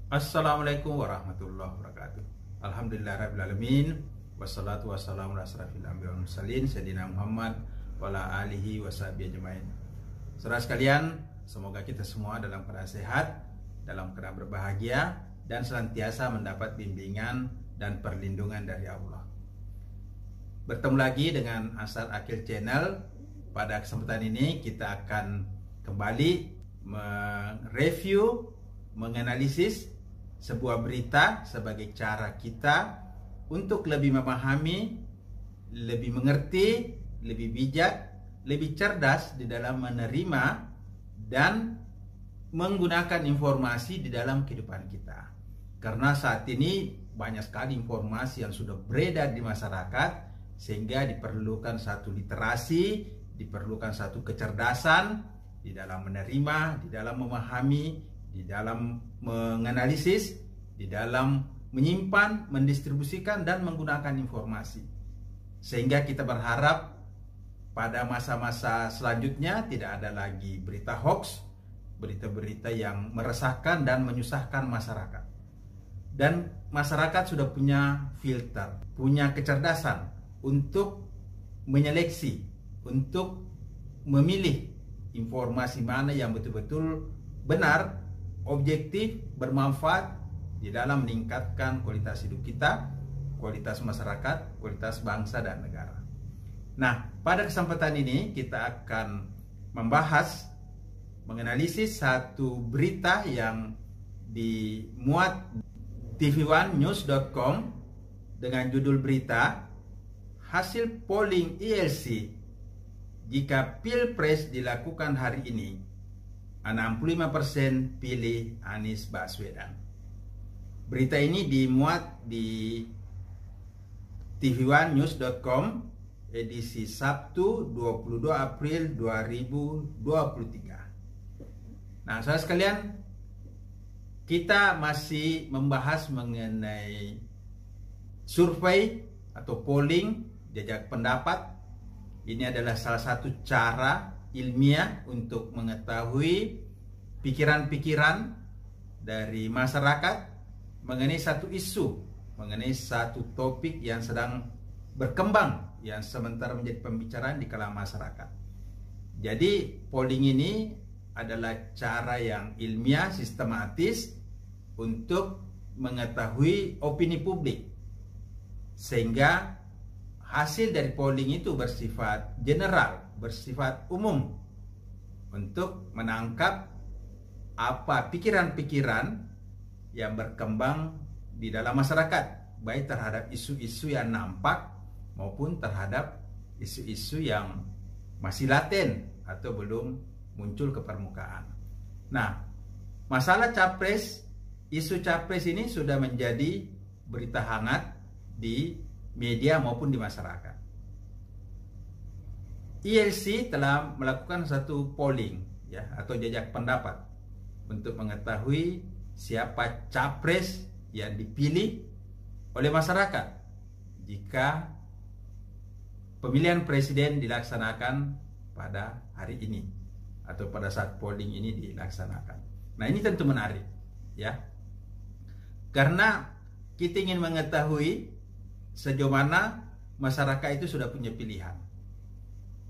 Assalamualaikum warahmatullahi wabarakatuh. Alhamdulillahirrahmanirrahim. Wassalatu wassalamu ala asrafil anbiya wal mursalin Sayyidina Muhammad wa ala alihi wa sahbihi ajmain. Saudara sekalian, semoga kita semua dalam keadaan sehat, dalam keadaan berbahagia, dan senantiasa mendapat bimbingan dan perlindungan dari Allah. Bertemu lagi dengan Ansar Akil Channel. Pada kesempatan ini kita akan kembali mereview, menganalisis sebuah berita sebagai cara kita untuk lebih memahami, lebih mengerti, lebih bijak, lebih cerdas di dalam menerima dan menggunakan informasi di dalam kehidupan kita. Karena saat ini banyak sekali informasi yang sudah beredar di masyarakat, sehingga diperlukan satu literasi, diperlukan satu kecerdasan di dalam menerima, di dalam memahami, di dalam menganalisis, di dalam menyimpan, mendistribusikan, dan menggunakan informasi. Sehingga kita berharap pada masa-masa selanjutnya tidak ada lagi berita hoax, berita-berita yang meresahkan dan menyusahkan masyarakat. Dan masyarakat sudah punya filter, punya kecerdasan untuk menyeleksi, untuk memilih informasi mana yang betul-betul benar, objektif, bermanfaat di dalam meningkatkan kualitas hidup kita, kualitas masyarakat, kualitas bangsa dan negara. Nah, pada kesempatan ini kita akan membahas, menganalisis satu berita yang dimuat tv1news.com dengan judul berita hasil polling ILC jika Pilpres dilakukan hari ini 65% pilih Anies Baswedan. Berita ini dimuat di tv1news.com edisi Sabtu 22 April 2023. Nah, saudara sekalian, kita masih membahas mengenai survei atau polling, jajak pendapat. Ini adalah salah satu cara ilmiah untuk mengetahui pikiran-pikiran dari masyarakat mengenai satu isu, mengenai satu topik yang sedang berkembang, yang sementara menjadi pembicaraan di kalangan masyarakat. Jadi polling ini adalah cara yang ilmiah, sistematis untuk mengetahui opini publik, sehingga hasil dari polling itu bersifat general, bersifat umum, untuk menangkap apa pikiran-pikiran yang berkembang di dalam masyarakat, baik terhadap isu-isu yang nampak maupun terhadap isu-isu yang masih laten atau belum muncul ke permukaan. Nah, masalah capres, isu capres ini sudah menjadi berita hangat di media maupun di masyarakat. ILC telah melakukan satu polling, ya, atau jajak pendapat untuk mengetahui siapa capres yang dipilih oleh masyarakat jika pemilihan presiden dilaksanakan pada hari ini atau pada saat polling ini dilaksanakan. Nah, ini tentu menarik, ya, karena kita ingin mengetahui sejauh mana masyarakat itu sudah punya pilihan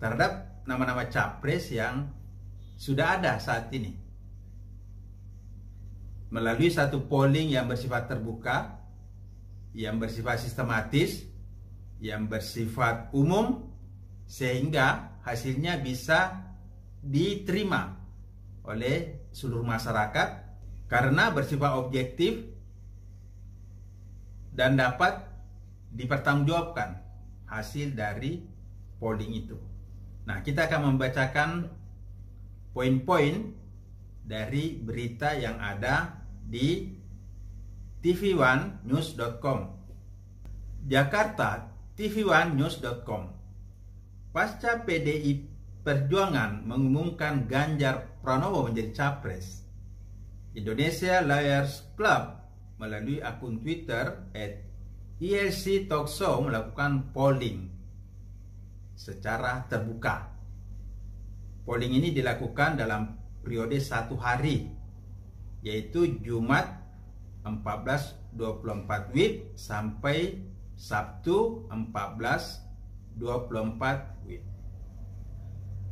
terhadap nama-nama capres yang sudah ada saat ini. Melalui satu polling yang bersifat terbuka, yang bersifat sistematis, yang bersifat umum, sehingga hasilnya bisa diterima oleh seluruh masyarakat karena bersifat objektif dan dapat dipertanggungjawabkan hasil dari polling itu. Nah, kita akan membacakan poin-poin dari berita yang ada di tv1news.com. Jakarta, tv1news.com. Pasca PDI Perjuangan mengumumkan Ganjar Pranowo menjadi capres, Indonesia Lawyers Club melalui akun Twitter @ILC Talkshow melakukan polling secara terbuka. Polling ini dilakukan dalam periode 1 hari, yaitu Jumat 14.24 WIB sampai Sabtu 14.24 WIB.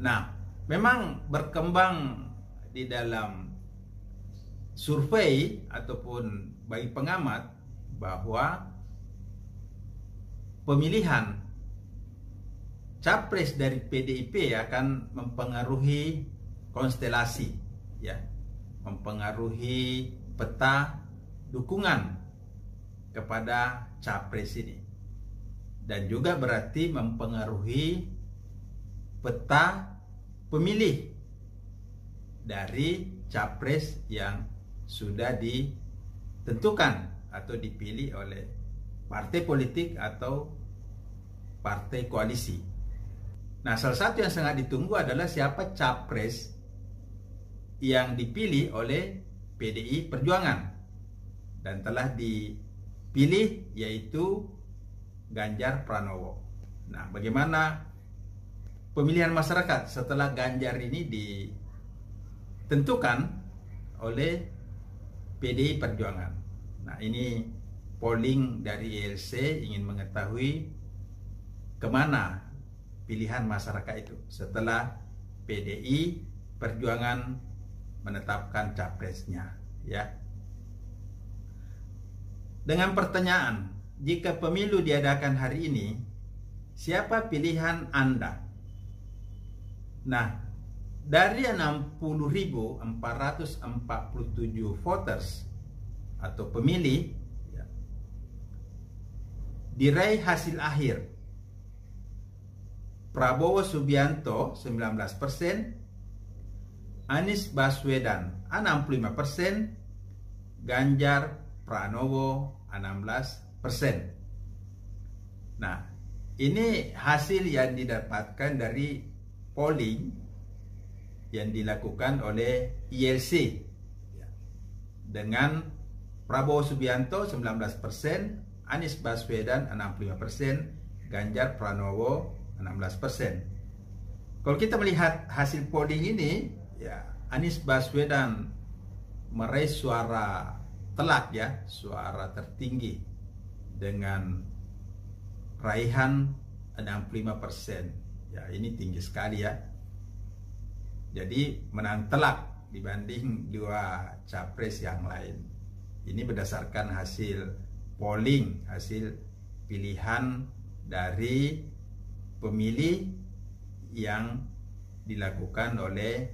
Nah, memang berkembang di dalam survei ataupun bagi pengamat bahwa pemilihan capres dari PDIP akan mempengaruhi konstelasi, ya, mempengaruhi peta dukungan kepada capres ini, dan juga berarti mempengaruhi peta pemilih dari capres yang sudah ditentukan atau dipilih oleh partai politik atau partai koalisi. Nah, salah satu yang sangat ditunggu adalah siapa capres yang dipilih oleh PDI Perjuangan dan telah dipilih, yaitu Ganjar Pranowo. Nah, bagaimana pemilihan masyarakat setelah Ganjar ini ditentukan oleh PDI Perjuangan? Nah, ini polling dari ILC ingin mengetahui kemana pilihan masyarakat itu setelah PDI Perjuangan menetapkan capresnya, ya. Dengan pertanyaan, jika pemilu diadakan hari ini, siapa pilihan Anda? Nah, dari 60.447 voters atau pemilih, ya, diraih hasil akhir Prabowo Subianto 19%, Anies Baswedan 65%, Ganjar Pranowo 16%. Nah, ini hasil yang didapatkan dari polling yang dilakukan oleh ILC, ya, dengan Prabowo Subianto 19%, Anies Baswedan 65%, Ganjar Pranowo 16%. Kalau kita melihat hasil polling ini, ya, Anies Baswedan meraih suara telak, ya, suara tertinggi dengan raihan 65%. Ya, ini tinggi sekali, ya. Jadi menang telak dibanding dua capres yang lain. Ini berdasarkan hasil polling, hasil pilihan dari pemilih yang dilakukan oleh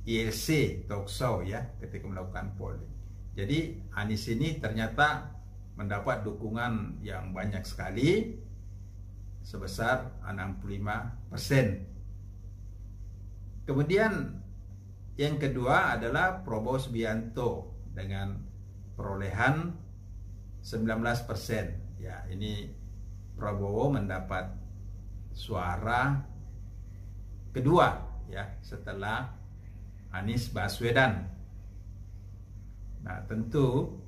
ILC Talkshow, ya, ketika melakukan polling. Jadi Anies ini ternyata mendapat dukungan yang banyak sekali, sebesar 65%. Kemudian yang kedua adalah Prabowo Subianto dengan perolehan 19%. Ya, ini Prabowo mendapat suara kedua, ya, setelah Anies Baswedan. Nah, tentu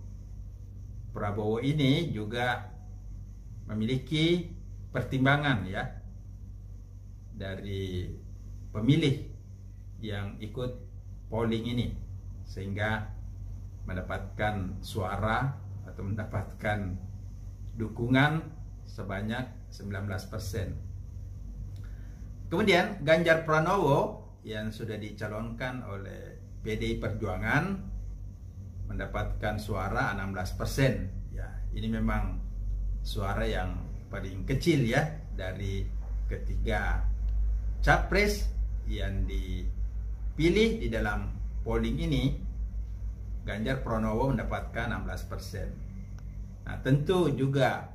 Prabowo ini juga memiliki pertimbangan, ya, dari pemilih yang ikut polling ini, sehingga mendapatkan suara atau mendapatkan dukungan sebanyak 19%. Kemudian Ganjar Pranowo yang sudah dicalonkan oleh PDI Perjuangan mendapatkan suara 16%. Ya, ini memang suara yang paling kecil, ya, dari ketiga capres yang dipilih di dalam polling ini. Ganjar Pranowo mendapatkan 16%. Nah, tentu juga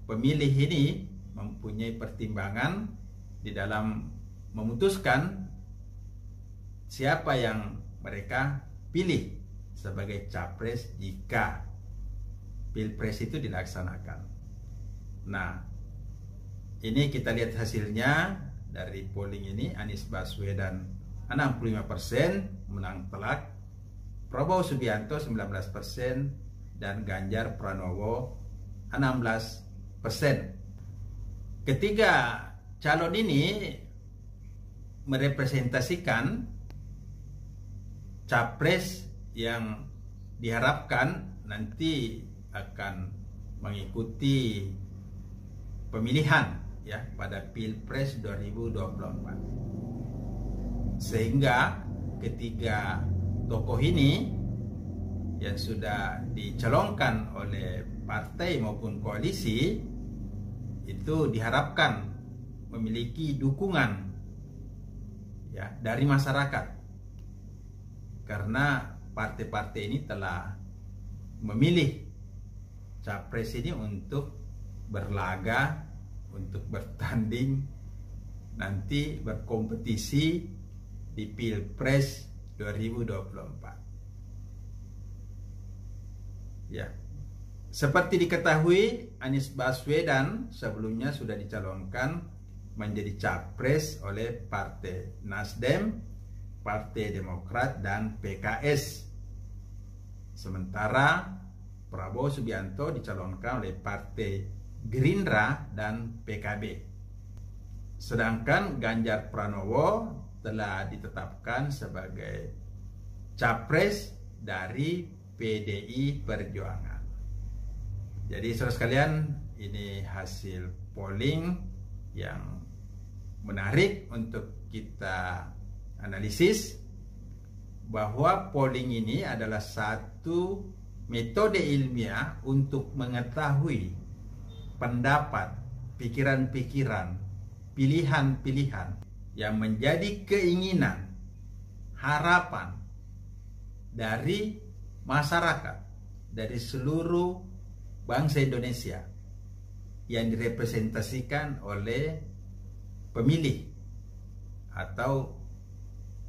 pemilih ini mempunyai pertimbangan di dalam memutuskan siapa yang mereka pilih sebagai capres jika Pilpres itu dilaksanakan. Nah, ini kita lihat hasilnya dari polling ini. Anies Baswedan 65% menang telak, Prabowo Subianto 19%, dan Ganjar Pranowo 16%. Ketiga calon ini merepresentasikan capres yang diharapkan nanti akan mengikuti pemilihan ya pada Pilpres 2024. Sehingga ketiga tokoh ini yang sudah dicalonkan oleh partai maupun koalisi itu diharapkan memiliki dukungan ya dari masyarakat, karena partai-partai ini telah memilih capres ini untuk berlaga, untuk bertanding nanti berkompetisi di Pilpres 2024. Ya. Seperti diketahui, Anies Baswedan sebelumnya sudah dicalonkan menjadi capres oleh Partai Nasdem, Partai Demokrat, dan PKS. Sementara Prabowo Subianto dicalonkan oleh Partai Gerindra dan PKB. Sedangkan Ganjar Pranowo telah ditetapkan sebagai capres dari PDI Perjuangan. Jadi saudara sekalian, ini hasil polling yang menarik untuk kita analisis, bahwa polling ini adalah satu metode ilmiah untuk mengetahui pendapat, pikiran-pikiran, pilihan-pilihan yang menjadi keinginan, harapan dari masyarakat, dari seluruh bangsa Indonesia yang direpresentasikan oleh pemilih atau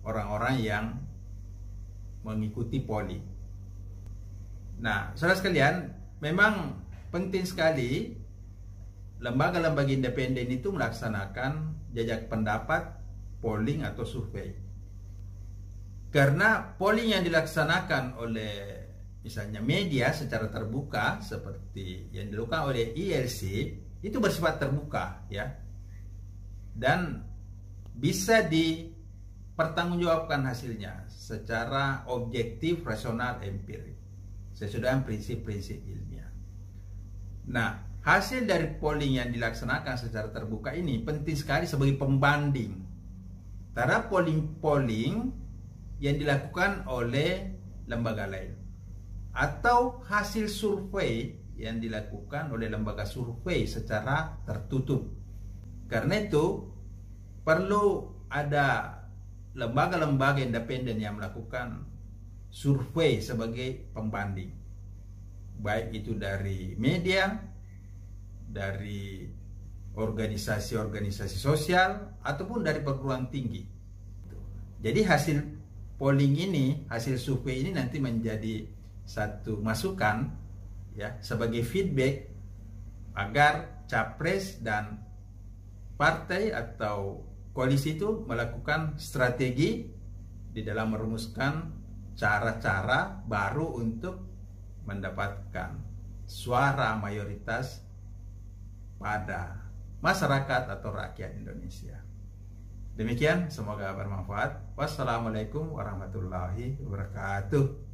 orang-orang yang mengikuti polling. Nah, saudara sekalian, memang penting sekali lembaga-lembaga independen itu melaksanakan jajak pendapat, polling atau survei. Karena polling yang dilaksanakan oleh misalnya media secara terbuka seperti yang dilakukan oleh ILC itu bersifat terbuka ya, dan bisa dipertanggungjawabkan hasilnya secara objektif, rasional, empirik sesuai dengan prinsip-prinsip ilmiah. Nah, hasil dari polling yang dilaksanakan secara terbuka ini penting sekali sebagai pembanding terhadap polling-polling yang dilakukan oleh lembaga lain atau hasil survei yang dilakukan oleh lembaga survei secara tertutup. Karena itu perlu ada lembaga-lembaga independen yang melakukan survei sebagai pembanding, baik itu dari media, dari organisasi-organisasi sosial, ataupun dari perguruan tinggi. Jadi hasil polling ini, hasil survei ini nanti menjadi satu masukan ya sebagai feedback agar capres dan partai atau koalisi itu melakukan strategi di dalam merumuskan cara-cara baru untuk mendapatkan suara mayoritas pada masyarakat atau rakyat Indonesia. Demikian, semoga bermanfaat. Wassalamualaikum warahmatullahi wabarakatuh.